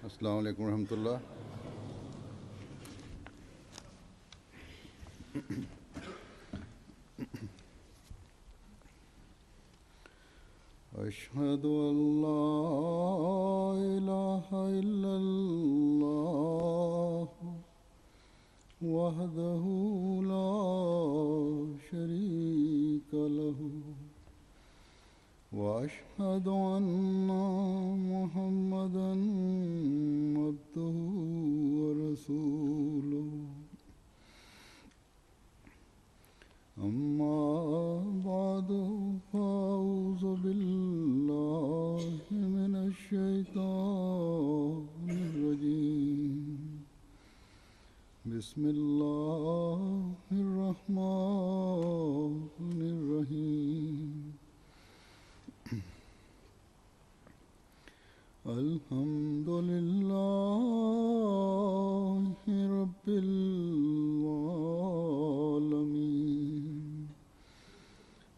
अस्सलाम वालेकुम रहमतुल्लाह। अशहदु अल्ला इलाहा इल्लल्लाह वहदहु ला शरीका लहु وأشهد أن محمدا عبده ورسوله أما بعد فأعوذ بالله من الشيطان الرجيم بسم الله الرحمن الرحيم الحمد لله رب العالمين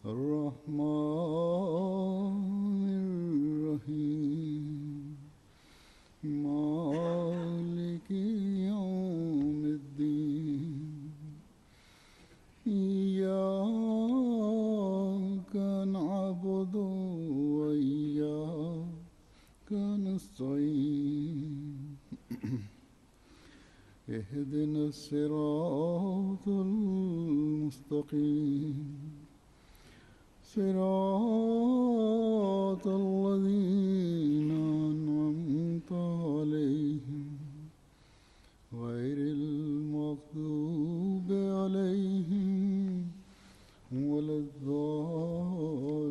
الرحمن الرحيم مالك يوم الدين إياك نعبد وإياك نستعين اهدنا الصراط المستقيم صراط الذين أنعمت عليهم غير المغضوب عليهم ولا الضالين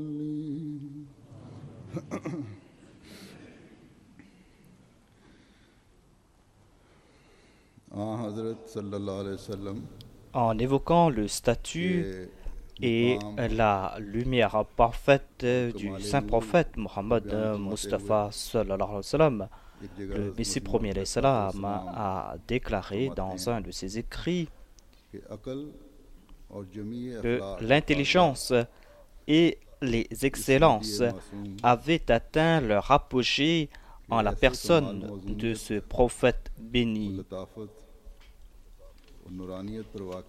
En évoquant le statut et la lumière parfaite du saint prophète Mohammed Mustafa sallallahu alayhi wa sallam, le Messie premier alayhi salam a déclaré dans un de ses écrits que l'intelligence et les excellences avaient atteint leur apogée en la personne de ce prophète béni.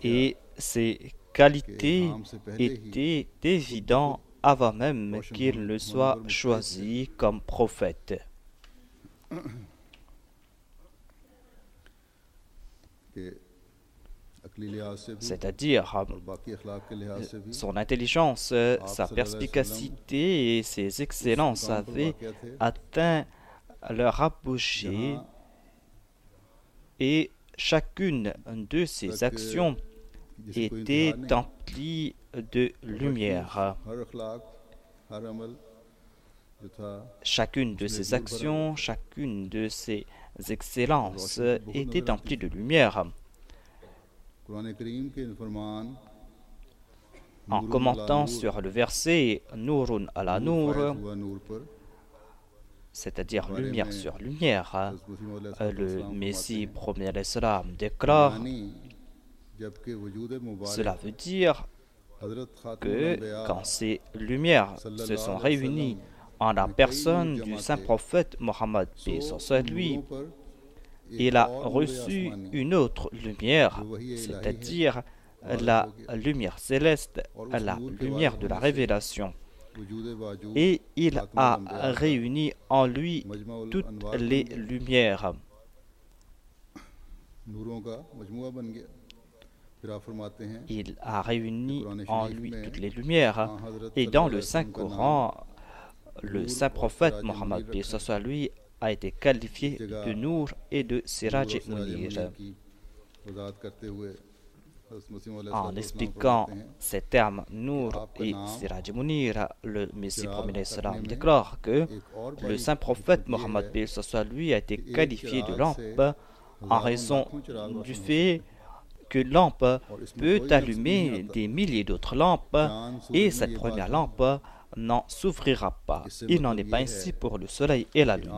Et ces qualités étaient évidentes avant même qu'il ne soit choisi comme prophète. C'est-à-dire son intelligence, sa perspicacité et ses excellences avaient atteint leur apogée et chacune de ces actions était emplie de lumière. Chacune de ces actions, chacune de ces excellences était emplie de lumière. En commentant sur le verset Nourun ala Nour, c'est-à-dire lumière sur lumière, le Messie premier alayhi salam déclare: cela veut dire que quand ces lumières se sont réunies en la personne du saint prophète Mohammed, paix sur lui, il a reçu une autre lumière, c'est-à-dire la lumière céleste, la lumière de la révélation. Et il a réuni en lui toutes les lumières. Il a réuni en lui toutes les lumières. Et dans le Saint-Coran, le saint prophète Mohammed, paix sur lui, a été qualifié de Nour et de Siraj Munir. En expliquant ces termes Nour et Siraj Munir, le Messie premier salam déclare que le saint prophète Mohammed paix sur lui a été qualifié de lampe en raison du fait que lampe peut allumer des milliers d'autres lampes et cette première lampe n'en s'ouvrira pas. Il n'en est pas ainsi pour le soleil et la lune.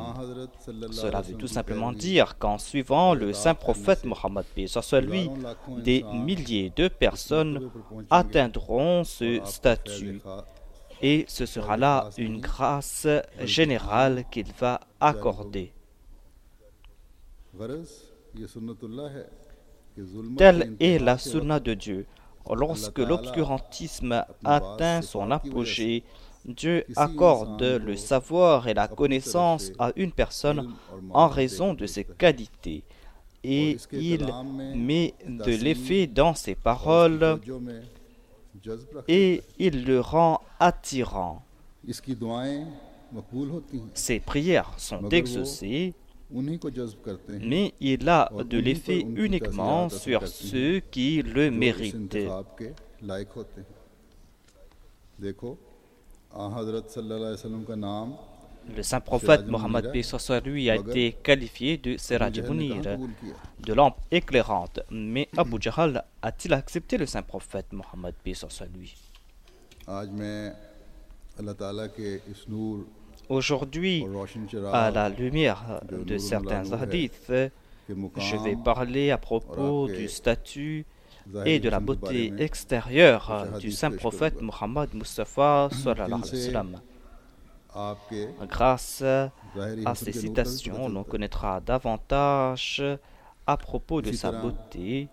Cela veut tout simplement dire qu'en suivant le saint prophète Mohammed, paix sur lui, des milliers de personnes atteindront ce statut. Et ce sera là une grâce générale qu'il va accorder. गरज ये सुन्नतुल्लाह है कि जुल्मत Telle के est इंतहा la के sunna वक्त de Dieu. Lorsque Ta'ala l'obscurantisme अपनी बात atteint son सिफात की वजह से apogée, Dieu किसी accorde इंसान le को savoir et la अपनी तरफ connaissance से à une personne इल्म और en मारिफत raison देकर de ses भेजता है qualités. और Et इसके il कलाम में met de तासीर l'effet dans ses और इसकी paroles तवज्जो में जज्ब रख देता et है il le rend attirant. इसकी दुआएं मकबूल होती हैं Ses prières sont मगर वो exaucées, उन्हीं को जज्ब करते हैं mais il a और de उन्हीं पर l'effet उनकी uniquement तासीरात असर sur करती हैं ceux qui le जो इस méritent. इंतखाब के लायक होते हैं देखो हज़रत सल्लल्लाहु अलैहि वसल्लम का नाम Le saint prophète Siraj Mohammed Munira, paix soit lui a मगर été qualifié de अबू Siraj जहल ने कहाँ Munir, कबूल किया de lampe éclairante. Mais Abu Jahl a-t-il accepté le saint prophète Mohammed paix soit lui? आज मैं अल्लाह ताला के इस नूर Aujourd'hui, और रोशन à la चिराग lumière जो de नूर certains मलानू है hadiths, के je vais मुकाम parler à और propos आपके du statut et ज़ाहिरी de la हुस्न के बारे beauté में extérieure कुछ du हदीस saint पेश prophète करूँगा Mohammed Mustafa sallallahu alayhi wa जिनसे sallam. आपके Grâce ज़ाहिरी à हुस्न ces के नूर का भी पता citations, l'on चलता है connaîtra davantage à propos de इसी sa तरह beauté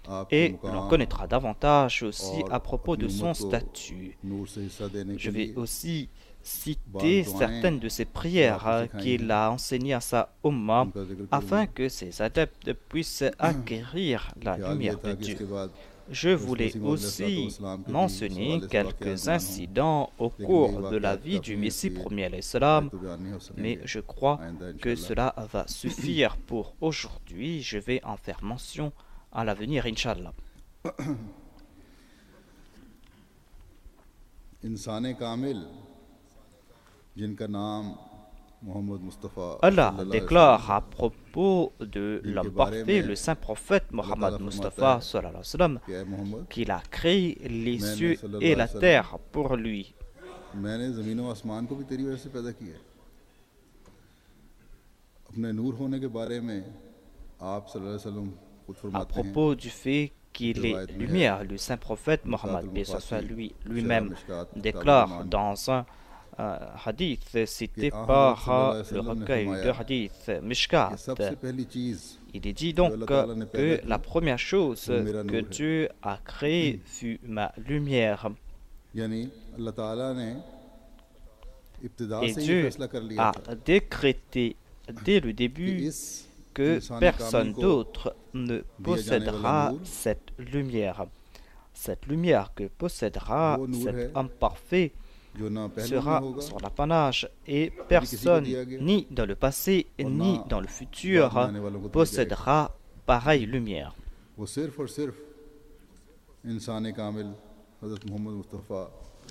आपके et l'on मुकाम connaîtra davantage aussi और à propos अपनी de son उम्मत को statut. नूर से हिस्सा देने Je के vais लिए aussi बाज़ citer दुआएं certaines de ses जो prières आपने सिखाई qu'il हैं a enseignées à sa Ummah उनका जिक्र afin करूँगा que ses adeptes puissent acquérir la ख्याल ये lumière था de कि Dieu. इसके बाद Je हज़रत voulais मसीह aussi अलैहिस्सलाम के भी mentionner सवाल से वाक़यात quelques बयान हों incidents au लेकिन cours यही de la वाक़यात vie du काफ़ी हैं Messie इसलिए premier आज salam, तो बयान नहीं हो mais सकेंगे je crois आइंदा que इंशाल्लाह cela va suffire pour aujourd'hui. Je vais en faire mention à l'avenir, Inch'Allah. इंसान कामिल जिनका नाम मोहम्मद मुस्तफ़ा Allah सल्लल्लाहु अलैहि déclare वसल्लम à propos de जिनके l'homme बारे parfait, में le saint prophète अल्लाह Mohammed ताला फरमाता Mustafa है sallallahu alayhi wa sallam, कि ऐ Mohammad qu'il a créé les मैंने cieux सल्लल्लाहु et अलैहि la वसल्लम terre pour lui. मैंने ज़मीन व आसमान को भी तेरी वजह से पैदा किया है अपने नूर होने के बारे में आप सल्लल्लाहु अलैहि वसल्लम खुद À फरमाते हैं propos du fait एक qu'il est रिवायत में है lumière, le saint prophète Mohammed, मिशकातुल paix soit मुफासिर lui, शरह lui-même मिशकात किताबुल déclare ईमान dans un hadith कि cité आ हज़रत par सल्लल्लाहु अलैहि le वसल्लम ने recueil de फरमाया hadith कि Mishkat. सबसे पहली चीज़ Il est dit जो donc अल्लाह ताला ने पैदा que की la première chose वो मेरा que नूर है Dieu a créée fut ma lumière. यानी अल्लाह ताला ने इब्तिदा Et से ये Dieu फैसला कर लिया a था décrété dès le कि début इस que इंसानी कामिल personne को d'autre ne दिया जाने वाला possédera नूर cette lumière. Cette lumière que possédera वो नूर cet है homme parfait जो ना पहले में sera होगा son apanage et कभी किसी को personne, दिया गया ni dans le passé, और ना ni dans le बाद futur, में आने वालों को दिया जाएगा possédera pareille lumière. वो सिर्फ और सिर्फ इंसान कामिल हज़रत मोहम्मद मुस्तफ़ा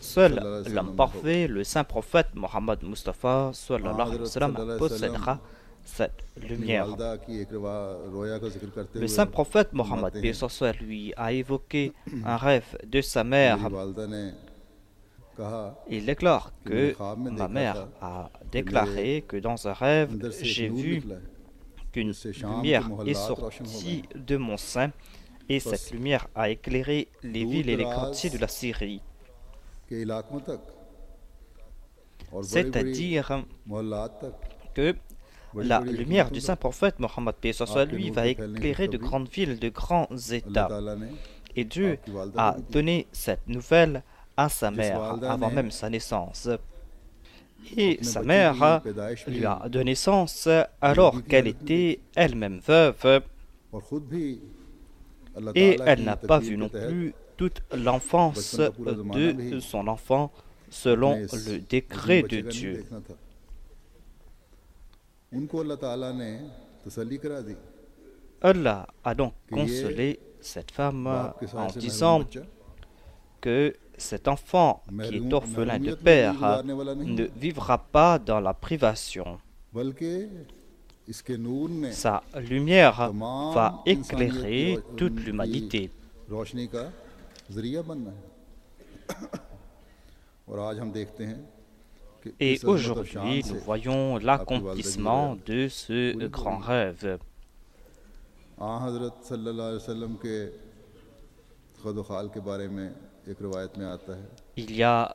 Seul सल्लल्लाहु अलैहि l'homme वसल्लम parfait, le saint prophète Mohammed Mustafa sallallahu alayhi wa हज़रत sallam, सल्लल्लाहु अलैहि वसल्लम possédera cette अपनी lumière. वालदा की एक रोया का जिक्र करते Le हुए saint prophète Mohammed, फरमाते paix हैं soit lui, a évoqué un rêve de sa मेरी mère. वालदा ने कहा Il déclare कि मैंने que ख्वाब में ma देखा mère था a कि मेरे déclaré que dans un rêve, अंदर से एक j'ai नूर vu निकला है qu'une जिससे शाम के lumière est मोहल्लात रोशन हो गए sortie de mon sein et बस cette lumière a éclairé les दूर villes et les दराज quartiers de la Syrie. के इलाकों तक और बड़े बड़े C'est-à-dire मोहल्लात तक que बड़ी la बड़ी lumière हुकूमतों du तक saint prophète Mohammed paix soit आपके lui नूर va के फैलने की éclairer de खुशखबरी grandes villes, de grands अल्लाह États. ताला ने Et Dieu आपकी वालदा a को भी दी donné cette nouvelle à sa जिस mère वालदा avant ने même sa naissance. Et अपने sa बच्चे mère की पैदाइश lui में a donné naissance बेटी alors की qu'elle हालत में était elle-même veuve और खुद भी अल्लाह et ताला elle की n'a pas तकदीर vu के non तहत plus toute l'enfance बचपन का पूरा ज़माना भी de son enfant selon अपने इस le अजीम décret बच्चे de का नहीं Dieu. देखना था उनको अल्लाह ताला ने तसल्ली करा दी Allah a donc कि ये consolé cette femme बाप के en साथ से महरूम disant बच्चा que cet enfant qui est orphelin de महरूमियत में père गुजारने वाला नहीं ne vivra pas dans la privation. बल्कि इसके नूर ने Sa lumière तमाम va इंसानियत éclairer की toute उनकी l'humanité. रोशनी का जरिया बनना है और आज हम देखते हैं कि Et इस अज़मत और aujourd'hui, शान nous से voyons l'accomplissement de ce grand rêve. आ हज़रत सल्लल्लाहु अलैहि वसल्लम के ख़ुद व खाल के बारे में एक रवायत में आता है Il y a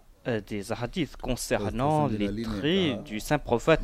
des hadiths concernant les traits du saint prophète